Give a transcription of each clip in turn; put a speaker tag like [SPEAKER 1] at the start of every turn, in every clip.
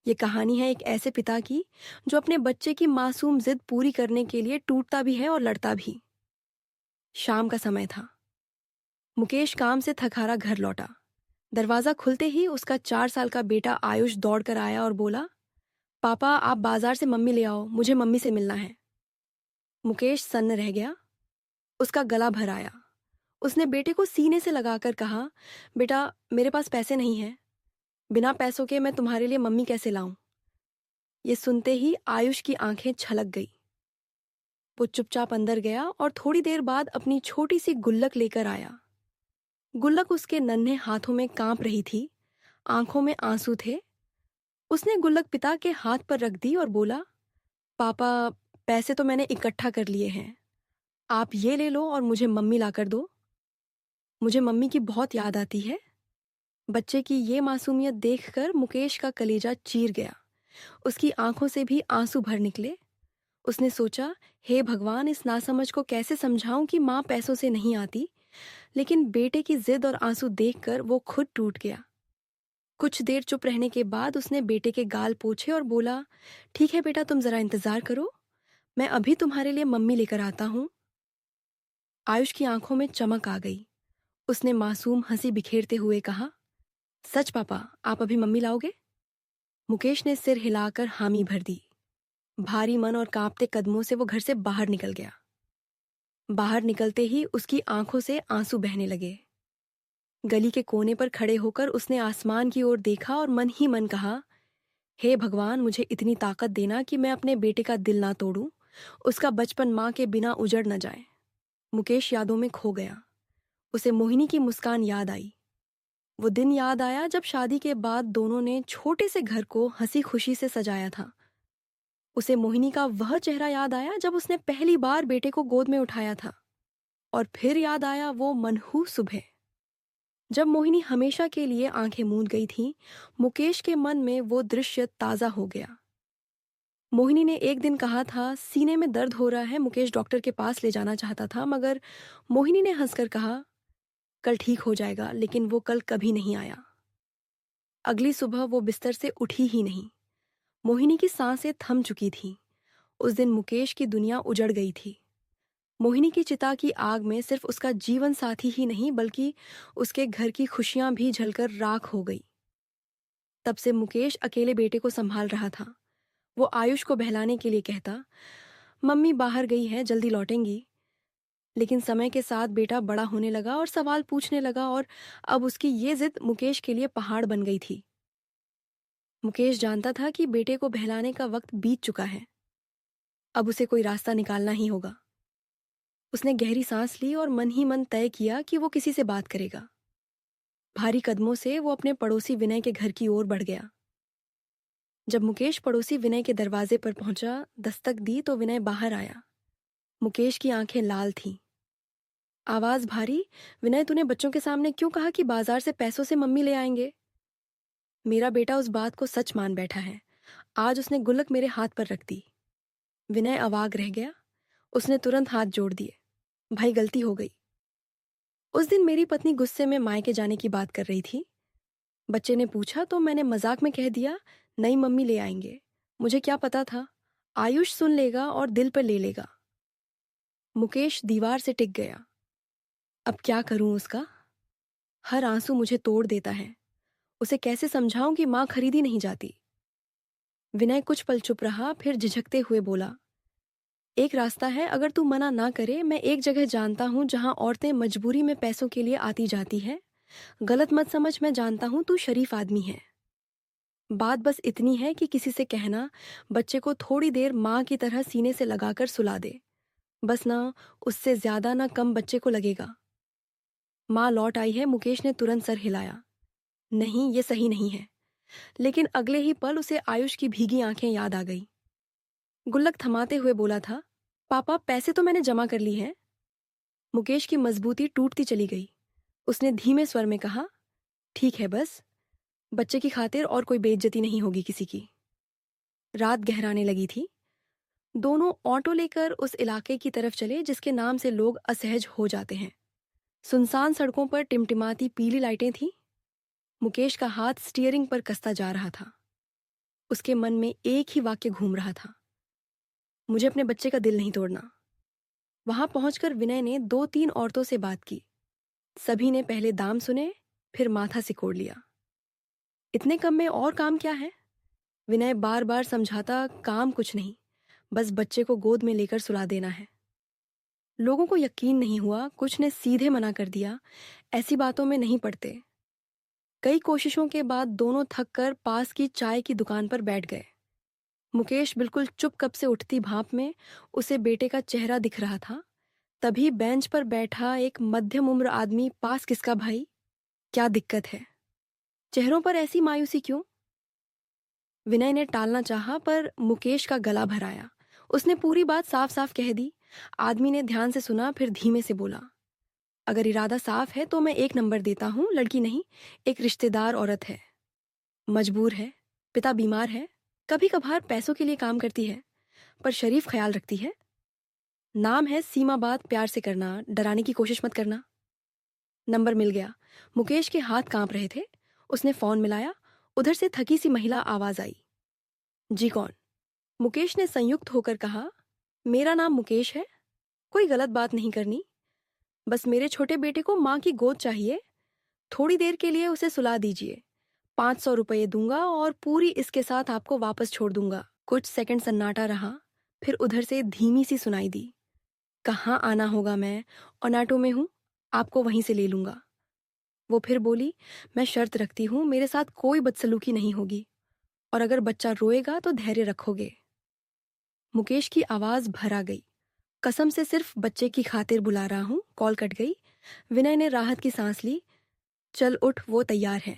[SPEAKER 1] ये कहानी है एक ऐसे पिता की जो अपने बच्चे की मासूम जिद पूरी करने के लिए टूटता भी है और लड़ता भी। शाम का समय था। मुकेश काम से थक-हारा घर लौटा। दरवाजा खुलते ही उसका 4 साल का बेटा आयुष दौड़कर आया और बोला, पापा आप बाजार से मम्मी ले आओ, मुझे मम्मी से मिलना है। मुकेश सन्न रह गया। उसका गला भर आया। उसने बेटे को सीने से लगाकर कहा, बेटा मेरे पास पैसे नहीं हैं। बिना पैसों के मैं तुम्हारे लिए मम्मी कैसे लाऊं? ये सुनते ही आयुष की आंखें छलक गई। वो चुपचाप अंदर गया और थोड़ी देर बाद अपनी छोटी सी गुल्लक लेकर आया। गुल्लक उसके नन्हे हाथों में कांप रही थी, आंखों में आंसू थे। उसने गुल्लक पिता के हाथ पर रख दी और बोला, पापा पैसे तो मैंने इकट्ठा कर लिए हैं, आप ये ले लो और मुझे मम्मी लाकर दो। मुझे मम्मी की बहुत याद आती है। बच्चे की ये मासूमियत देखकर मुकेश का कलेजा चीर गया। उसकी आंखों से भी आंसू भर निकले। उसने सोचा, हे भगवान, इस नासमझ को कैसे समझाऊं कि माँ पैसों से नहीं आती। लेकिन बेटे की जिद और आंसू देखकर वो खुद टूट गया। कुछ देर चुप रहने के बाद उसने बेटे के गाल पोंछे और बोला, ठीक है बेटा, तुम जरा इंतजार करो, मैं अभी तुम्हारे लिए मम्मी लेकर आता हूं। आयुष की आंखों में चमक आ गई। उसने मासूम हंसी बिखेरते हुए कहा, सच पापा, आप अभी मम्मी लाओगे? मुकेश ने सिर हिलाकर हामी भर दी। भारी मन और कांपते कदमों से वो घर से बाहर निकल गया। बाहर निकलते ही उसकी आंखों से आंसू बहने लगे। गली के कोने पर खड़े होकर उसने आसमान की ओर देखा और मन ही मन कहा, हे भगवान, मुझे इतनी ताकत देना कि मैं अपने बेटे का दिल ना तोड़ूं, उसका बचपन मां के बिना उजड़ न जाए। मुकेश यादों में खो गया। उसे मोहिनी की मुस्कान याद आई। वो दिन याद आया जब शादी के बाद दोनों ने छोटे से घर को हंसी खुशी से सजाया था। उसे मोहिनी का वह चेहरा याद आया जब उसने पहली बार बेटे को गोद में उठाया था। और फिर याद आया वो मनहूस सुबह, जब मोहिनी हमेशा के लिए आंखें मूंद गई थी। मुकेश के मन में वो दृश्य ताजा हो गया। मोहिनी ने एक दिन कहा था, सीने में दर्द हो रहा है, मुकेश डॉक्टर के पास ले जाना चाहता था, मगर मोहिनी ने हंसकर कहा, कल ठीक हो जाएगा। लेकिन वो कल कभी नहीं आया। अगली सुबह वो बिस्तर से उठी ही नहीं। मोहिनी की सांसें थम चुकी थीं। उस दिन मुकेश की दुनिया उजड़ गई थी। मोहिनी की चिता की आग में सिर्फ उसका जीवन साथी ही नहीं बल्कि उसके घर की खुशियां भी जलकर राख हो गई। तब से मुकेश अकेले बेटे को संभाल रहा था। वो आयुष को बहलाने के लिए कहता, मम्मी बाहर गई है, जल्दी लौटेंगी। लेकिन समय के साथ बेटा बड़ा होने लगा और सवाल पूछने लगा, और अब उसकी ये जिद मुकेश के लिए पहाड़ बन गई थी। मुकेश जानता था कि बेटे को बहलाने का वक्त बीत चुका है। अब उसे कोई रास्ता निकालना ही होगा। उसने गहरी सांस ली और मन ही मन तय किया कि वो किसी से बात करेगा। भारी कदमों से वो अपने पड़ोसी विनय के घर की ओर बढ़ गया। जब मुकेश पड़ोसी विनय के दरवाजे पर पहुंचा, दस्तक दी तो विनय बाहर आया। मुकेश की आंखें लाल थीं। आवाज भारी, विनय, तूने बच्चों के सामने क्यों कहा कि बाजार से पैसों से मम्मी ले आएंगे? मेरा बेटा उस बात को सच मान बैठा है। आज उसने गुल्लक मेरे हाथ पर रख दी। विनय अवाक रह गया। उसने तुरंत हाथ जोड़ दिए। भाई, गलती हो गई। उस दिन मेरी पत्नी गुस्से में मायके जाने की बात कर रही थी। बच्चे ने पूछा तो मैंने मजाक में कह दिया, नई मम्मी ले आएंगे। मुझे क्या पता था, आयुष सुन लेगा और दिल पर ले लेगा। मुकेश दीवार से टिक गया। अब क्या करूं उसका? हर आंसू मुझे तोड़ देता है। उसे कैसे समझाऊं कि मां खरीदी नहीं जाती? विनय कुछ पल चुप रहा, फिर झिझकते हुए बोला, एक रास्ता है, अगर तू मना ना करे। मैं एक जगह जानता हूं जहां औरतें मजबूरी में पैसों के लिए आती जाती हैं। गलत मत समझ, मैं जानता हूं तू शरीफ आदमी है। बात बस इतनी है कि किसी से कहना, बच्चे को थोड़ी देर माँ की तरह सीने से लगाकर सुला दे। बस ना, उससे ज्यादा ना कम बच्चे को लगेगा। माँ लौट आई है। मुकेश ने तुरंत सर हिलाया। नहीं, ये सही नहीं है। लेकिन अगले ही पल उसे आयुष की भीगी आंखें याद आ गई। गुल्लक थमाते हुए बोला था, पापा पैसे तो मैंने जमा कर ली हैं। मुकेश की मजबूती टूटती चली गई। उसने धीमे स्वर में कहा, ठीक है, बस बच्चे की खातिर और कोई बेइज्जती नहीं होगी किसी की। रात गहराने लगी थी। दोनों ऑटो लेकर उस इलाके की तरफ चले जिसके नाम से लोग असहज हो जाते हैं। सुनसान सड़कों पर टिमटिमाती पीली लाइटें थीं। मुकेश का हाथ स्टीयरिंग पर कसता जा रहा था। उसके मन में एक ही वाक्य घूम रहा था, मुझे अपने बच्चे का दिल नहीं तोड़ना। वहां पहुंचकर विनय ने 2-3 औरतों से बात की। सभी ने पहले दाम सुने, फिर माथा सिकोड़ लिया। इतने कम में और काम क्या है? विनय बार बार समझाता, काम कुछ नहीं, बस बच्चे को गोद में लेकर सुला देना है। लोगों को यकीन नहीं हुआ, कुछ ने सीधे मना कर दिया, ऐसी बातों में नहीं पड़ते। कई कोशिशों के बाद दोनों थक कर पास की चाय की दुकान पर बैठ गए। मुकेश बिल्कुल चुप कब से उठती भाप में उसे बेटे का चेहरा दिख रहा था। तभी बेंच पर बैठा एक मध्यम उम्र आदमी पास, किसका भाई, क्या दिक्कत है? चेहरों पर ऐसी मायूसी क्यों? विनय ने टालना चाहा पर मुकेश का गला भर आया। उसने पूरी बात साफ साफ कह दी। आदमी ने ध्यान से सुना, फिर धीमे से बोला, अगर इरादा साफ है तो मैं 1 नंबर देता हूं, लड़की नहीं, एक रिश्तेदार औरत है, मजबूर है, पिता बीमार है, कभी कभार पैसों के लिए काम करती है, पर शरीफ ख्याल रखती है। नाम है सीमा। बात प्यार से करना, डराने की कोशिश मत करना। नंबर मिल गया। मुकेश के हाथ कांप रहे थे। उसने फोन मिलाया। उधर से थकी सी महिला आवाज आई, जी कौन? मुकेश ने संयुक्त होकर कहा, मेरा नाम मुकेश है, कोई गलत बात नहीं करनी, बस मेरे छोटे बेटे को माँ की गोद चाहिए, थोड़ी देर के लिए उसे सुला दीजिए, 500 रुपये दूंगा और पूरी इसके साथ आपको वापस छोड़ दूंगा। कुछ सेकंड सन्नाटा रहा, फिर उधर से धीमी सी सुनाई दी, कहाँ आना होगा, मैं ऑनाटो में हूं, आपको वहीं से ले लूंगा। वो फिर बोली, मैं शर्त रखती हूं, मेरे साथ कोई बदसलूकी नहीं होगी, और अगर बच्चा रोएगा तो धैर्य रखोगे। मुकेश की आवाज भर आ गई, कसम से सिर्फ बच्चे की खातिर बुला रहा हूं। कॉल कट गई। विनय ने राहत की सांस ली, चल उठ, वो तैयार है।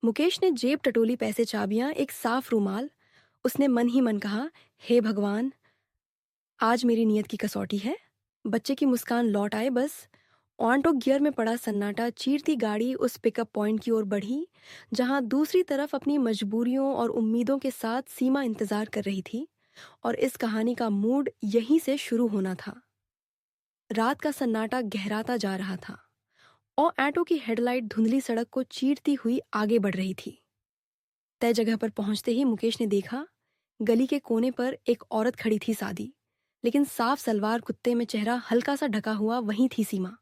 [SPEAKER 1] मुकेश ने जेब टटोली, पैसे, चाबियां, एक साफ रूमाल। उसने मन ही मन कहा, हे भगवान, आज मेरी नीयत की कसौटी है, बच्चे की मुस्कान लौट आए बस। ऑन्टो गियर में पड़ा सन्नाटा। चीरती गाड़ी उस पिकअप पॉइंट की ओर बढ़ी जहां दूसरी तरफ अपनी मजबूरियों और उम्मीदों के साथ सीमा इंतजार कर रही थी, और इस कहानी का मूड यहीं से शुरू होना था। रात का सन्नाटा गहराता जा रहा था और ऑटो की हेडलाइट धुंधली सड़क को चीरती हुई आगे बढ़ रही थी। तय जगह पर पहुंचते ही मुकेश ने देखा, गली के कोने पर एक औरत खड़ी थी, सादी लेकिन साफ सलवार कुत्ते में चेहरा हल्का सा ढका हुआ, वहीं थी सीमा।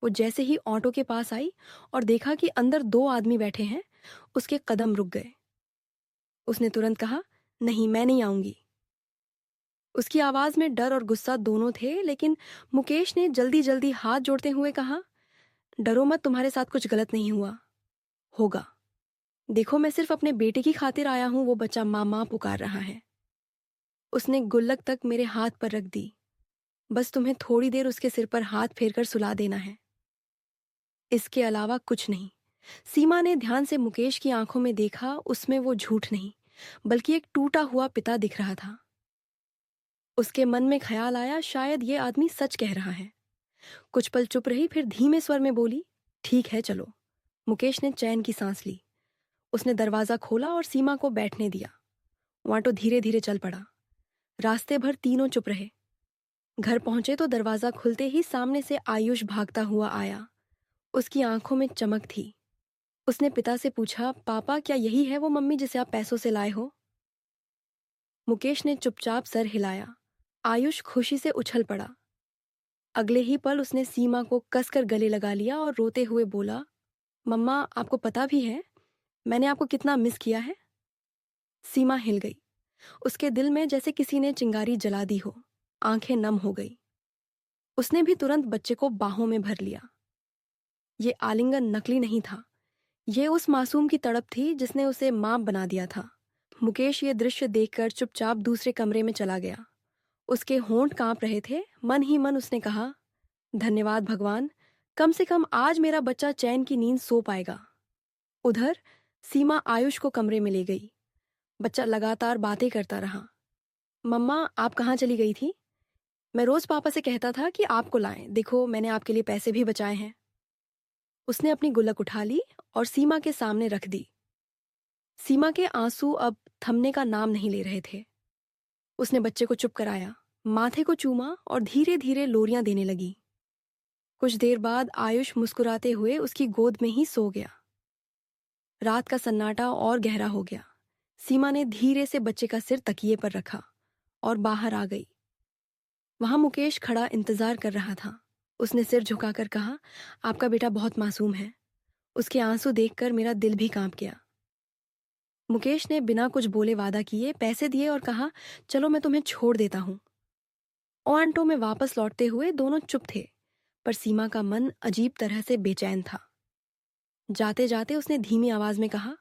[SPEAKER 1] वो जैसे ही ऑटो के पास आई और देखा कि अंदर 2 आदमी बैठे हैं, उसके कदम रुक गए। उसने तुरंत कहा, नहीं, मैं नहीं आऊंगी। उसकी आवाज में डर और गुस्सा दोनों थे, लेकिन मुकेश ने जल्दी जल्दी हाथ जोड़ते हुए कहा, डरो मत, तुम्हारे साथ कुछ गलत नहीं हुआ। होगा। देखो, मैं सिर्फ अपने बेटे की खातिर आया हूं, वो बच्चा माँ माँ पुकार रहा है। उसने गुल्लक तक मेरे हाथ पर रख दी, बस तुम्हें थोड़ी देर उसके सिर पर हाथ फेरकर सुला देना है, इसके अलावा कुछ नहीं। सीमा ने ध्यान से मुकेश की आंखों में देखा। उसमें वो झूठ नहीं, बल्कि एक टूटा हुआ पिता दिख रहा था। उसके मन में ख्याल आया, शायद ये आदमी सच कह रहा है। कुछ पल चुप रही, फिर धीमे स्वर में बोली, ठीक है, चलो। मुकेश ने चैन की सांस ली। उसने दरवाजा खोला और सीमा को बैठने दिया। वांटो धीरे धीरे चल पड़ा। रास्ते भर तीनों चुप रहे। घर पहुंचे तो दरवाजा खुलते ही सामने से आयुष भागता हुआ आया। उसकी आंखों में चमक थी। उसने पिता से पूछा, पापा, क्या यही है वो मम्मी जिसे आप पैसों से लाए हो? मुकेश ने चुपचाप सर हिलाया। आयुष खुशी से उछल पड़ा। अगले ही पल उसने सीमा को कसकर गले लगा लिया और रोते हुए बोला, मम्मा, आपको पता भी है मैंने आपको कितना मिस किया है? सीमा हिल गई। उसके दिल में जैसे किसी ने चिंगारी जला दी हो। आंखें नम हो गई। उसने भी तुरंत बच्चे को बाहों में भर लिया। ये आलिंगन नकली नहीं था, ये उस मासूम की तड़प थी जिसने उसे मां बना दिया था। मुकेश ये दृश्य देखकर चुपचाप दूसरे कमरे में चला गया। उसके होंठ कांप रहे थे। मन ही मन उसने कहा, धन्यवाद भगवान, कम से कम आज मेरा बच्चा चैन की नींद सो पाएगा। उधर सीमा आयुष को कमरे में ले गई। बच्चा लगातार बातें करता रहा। मम्मा, आप कहाँ चली गई थी? मैं रोज पापा से कहता था कि आपको लाएं, देखो मैंने आपके लिए पैसे भी बचाए हैं। उसने अपनी गुल्लक उठा ली और सीमा के सामने रख दी। सीमा के आंसू अब थमने का नाम नहीं ले रहे थे। उसने बच्चे को चुप कराया, माथे को चूमा और धीरे धीरे लोरियां देने लगी। कुछ देर बाद आयुष मुस्कुराते हुए उसकी गोद में ही सो गया। रात का सन्नाटा और गहरा हो गया। सीमा ने धीरे से बच्चे का सिर तकिए पर रखा और बाहर आ गई। वहां मुकेश खड़ा इंतजार कर रहा था। उसने सिर झुकाकर कहा, आपका बेटा बहुत मासूम है। उसके आंसू देखकर मेरा दिल भी कांप गया। मुकेश ने बिना कुछ बोले वादा किए पैसे दिए और कहा, चलो मैं तुम्हें छोड़ देता हूं। ओरंटो में वापस लौटते हुए दोनों चुप थे, पर सीमा का मन अजीब तरह से बेचैन था। जाते जाते उसने धीमी आवाज में कहा,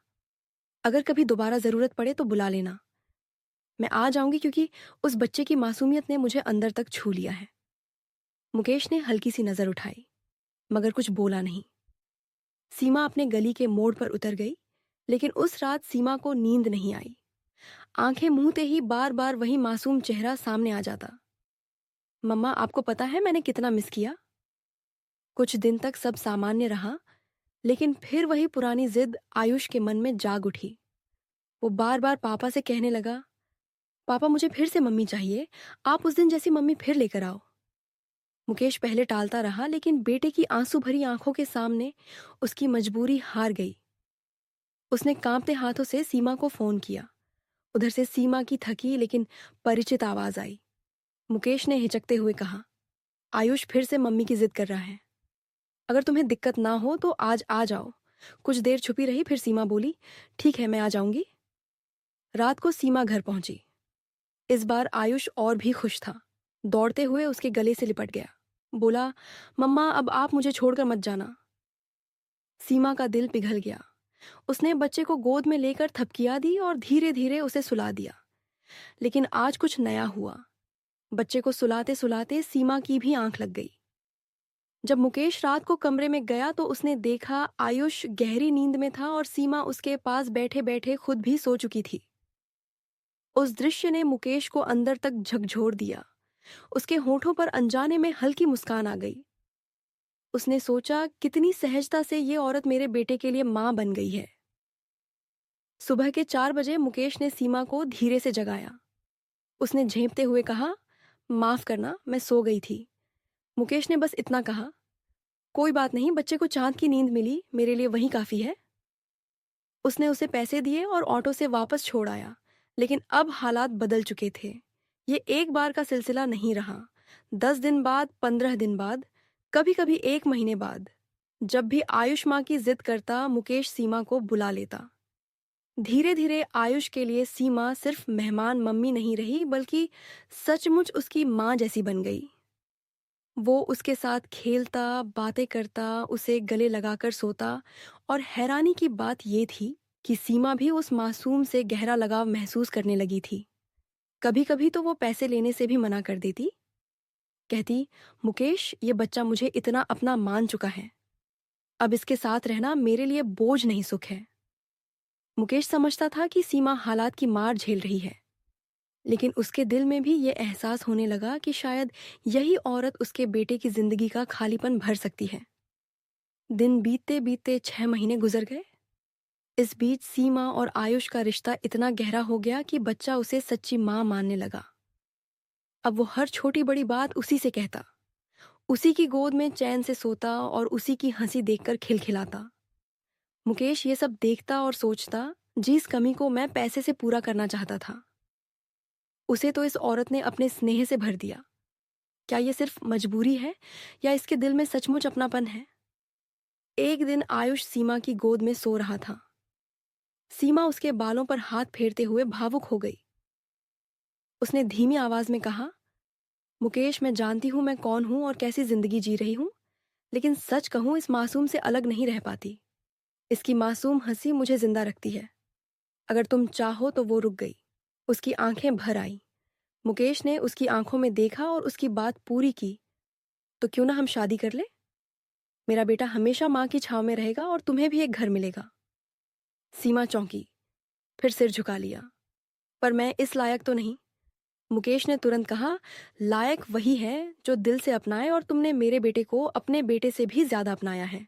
[SPEAKER 1] अगर कभी दोबारा जरूरत पड़े तो बुला लेना। मैं आ जाऊंगी, क्योंकि उस बच्चे की मासूमियत ने मुझे अंदर तक छू लिया है। मुकेश ने हल्की सी नजर उठाई, मगर कुछ बोला नहीं। सीमा अपने गली के मोड़ पर उतर गई, लेकिन उस रात सीमा को नींद नहीं आई। आंखें मूंदते ही बार बार वही मासूम चेहरा सामने आ जाता। मम्मा, आपको पता है मैंने कितना मिस किया। कुछ दिन तक सब सामान्य रहा, लेकिन फिर वही पुरानी जिद आयुष के मन में जाग उठी। वो बार बार पापा से कहने लगा, पापा मुझे फिर से मम्मी चाहिए, आप उस दिन जैसी मम्मी फिर लेकर आओ। मुकेश पहले टालता रहा, लेकिन बेटे की आंसू भरी आंखों के सामने उसकी मजबूरी हार गई। उसने कांपते हाथों से सीमा को फोन किया। उधर से सीमा की थकी लेकिन परिचित आवाज आई। मुकेश ने हिचकते हुए कहा, आयुष फिर से मम्मी की जिद कर रहा है। अगर तुम्हें दिक्कत ना हो तो आज आ जाओ। कुछ देर छुपी रही, फिर सीमा बोली, ठीक है मैं आ जाऊंगी। रात को सीमा घर पहुंची। इस बार आयुष और भी खुश था। दौड़ते हुए उसके गले से लिपट गया। बोला, मम्मा अब आप मुझे छोड़कर मत जाना। सीमा का दिल पिघल गया। उसने बच्चे को गोद में लेकर थपकिया दी और धीरे धीरे उसे सुला दिया। लेकिन आज कुछ नया हुआ। बच्चे को सुलाते सुलाते सीमा की भी आंख लग गई। जब मुकेश रात को कमरे में गया तो उसने देखा आयुष गहरी नींद में था और सीमा उसके पास बैठे बैठे खुद भी सो चुकी थी। उस दृश्य ने मुकेश को अंदर तक झकझोर दिया। उसके होठों पर अनजाने में हल्की मुस्कान आ गई। उसने सोचा, कितनी सहजता से ये औरत मेरे बेटे के लिए मां बन गई है। सुबह के 4 बजे मुकेश ने सीमा को धीरे से जगाया। उसने झेंपते हुए कहा, माफ करना, मैं सो गई थी। मुकेश ने बस इतना कहा, कोई बात नहीं, बच्चे को चांद की नींद मिली, मेरे लिए वही काफी है। उसने उसे पैसे दिए और ऑटो से वापस छोड़ आया। लेकिन अब हालात बदल चुके थे। ये एक बार का सिलसिला नहीं रहा। 10 दिन बाद, 15 दिन बाद, कभी कभी 1 महीने बाद, जब भी आयुष माँ की जिद करता, मुकेश सीमा को बुला लेता। धीरे धीरे आयुष के लिए सीमा सिर्फ मेहमान मम्मी नहीं रही, बल्कि सचमुच उसकी माँ जैसी बन गई। वो उसके साथ खेलता, बातें करता, उसे गले लगाकर सोता। और हैरानी की बात ये थी कि सीमा भी उस मासूम से गहरा लगाव महसूस करने लगी थी। कभी कभी तो वो पैसे लेने से भी मना कर देती। कहती, मुकेश, ये बच्चा मुझे इतना अपना मान चुका है, अब इसके साथ रहना मेरे लिए बोझ नहीं सुख है। मुकेश समझता था कि सीमा हालात की मार झेल रही है, लेकिन उसके दिल में भी ये एहसास होने लगा कि शायद यही औरत उसके बेटे की जिंदगी का खालीपन भर सकती है। दिन बीतते बीतते 6 महीने गुजर गए। इस बीच सीमा और आयुष का रिश्ता इतना गहरा हो गया कि बच्चा उसे सच्ची मां मानने लगा। अब वो हर छोटी बड़ी बात उसी से कहता, उसी की गोद में चैन से सोता और उसी की हंसी देखकर खिलखिलाता। मुकेश ये सब देखता और सोचता, जिस कमी को मैं पैसे से पूरा करना चाहता था, उसे तो इस औरत ने अपने स्नेह से भर दिया। क्या ये सिर्फ मजबूरी है, या इसके दिल में सचमुच अपनापन है? एक दिन आयुष सीमा की गोद में सो रहा था। सीमा उसके बालों पर हाथ फेरते हुए भावुक हो गई। उसने धीमी आवाज में कहा, मुकेश, मैं जानती हूं मैं कौन हूं और कैसी जिंदगी जी रही हूं, लेकिन सच कहूं, इस मासूम से अलग नहीं रह पाती। इसकी मासूम हंसी मुझे जिंदा रखती है। अगर तुम चाहो तो। वो रुक गई। उसकी आंखें भर आई। मुकेश ने उसकी आंखों में देखा और उसकी बात पूरी की, तो क्यों ना हम शादी कर ले? मेरा बेटा हमेशा मां की छांव में रहेगा और तुम्हें भी एक घर मिलेगा। सीमा चौंकी, फिर सिर झुका लिया। पर मैं इस लायक तो नहीं। मुकेश ने तुरंत कहा, लायक वही है जो दिल से अपनाए, और तुमने मेरे बेटे को अपने बेटे से भी ज्यादा अपनाया है।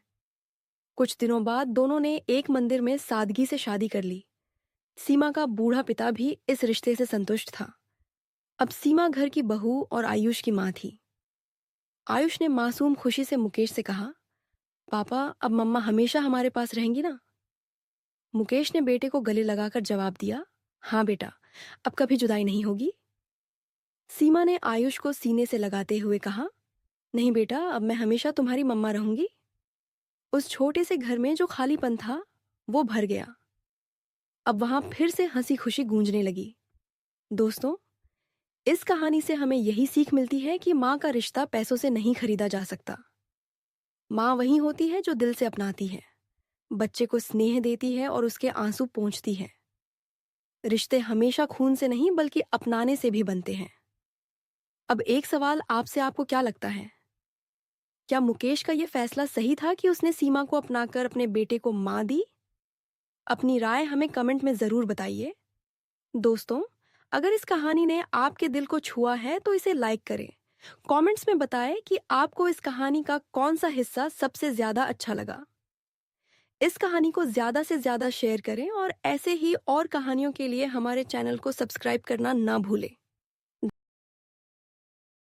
[SPEAKER 1] कुछ दिनों बाद दोनों ने एक मंदिर में सादगी से शादी कर ली। सीमा का बूढ़ा पिता भी इस रिश्ते से संतुष्ट था। अब सीमा घर की बहू और आयुष की मां थी। आयुष ने मासूम खुशी से मुकेश से कहा, पापा, अब मम्मा हमेशा हमारे पास रहेंगी ना? मुकेश ने बेटे को गले लगाकर जवाब दिया, हाँ बेटा, अब कभी जुदाई नहीं होगी। सीमा ने आयुष को सीने से लगाते हुए कहा, नहीं बेटा, अब मैं हमेशा तुम्हारी मम्मा रहूंगी। उस छोटे से घर में जो खालीपन था वो भर गया। अब वहां फिर से हंसी खुशी गूंजने लगी। दोस्तों, इस कहानी से हमें यही सीख मिलती है कि माँ का रिश्ता पैसों से नहीं खरीदा जा सकता। माँ वही होती है जो दिल से अपनाती है, बच्चे को स्नेह देती है और उसके आंसू पोंछती है। रिश्ते हमेशा खून से नहीं बल्कि अपनाने से भी बनते हैं। अब एक सवाल आपसे, आपको क्या लगता है? क्या मुकेश का यह फैसला सही था कि उसने सीमा को अपनाकर अपने बेटे को मां दी? अपनी राय हमें कमेंट में जरूर बताइए। दोस्तों, अगर इस कहानी ने आपके दिल को छुआ है तो इसे लाइक करें। कमेंट्स में बताएं कि आपको इस कहानी का कौन सा हिस्सा सबसे ज्यादा अच्छा लगा। इस कहानी को ज्यादा से ज्यादा शेयर करें और ऐसे ही और कहानियों के लिए हमारे चैनल को सब्सक्राइब करना ना भूलें।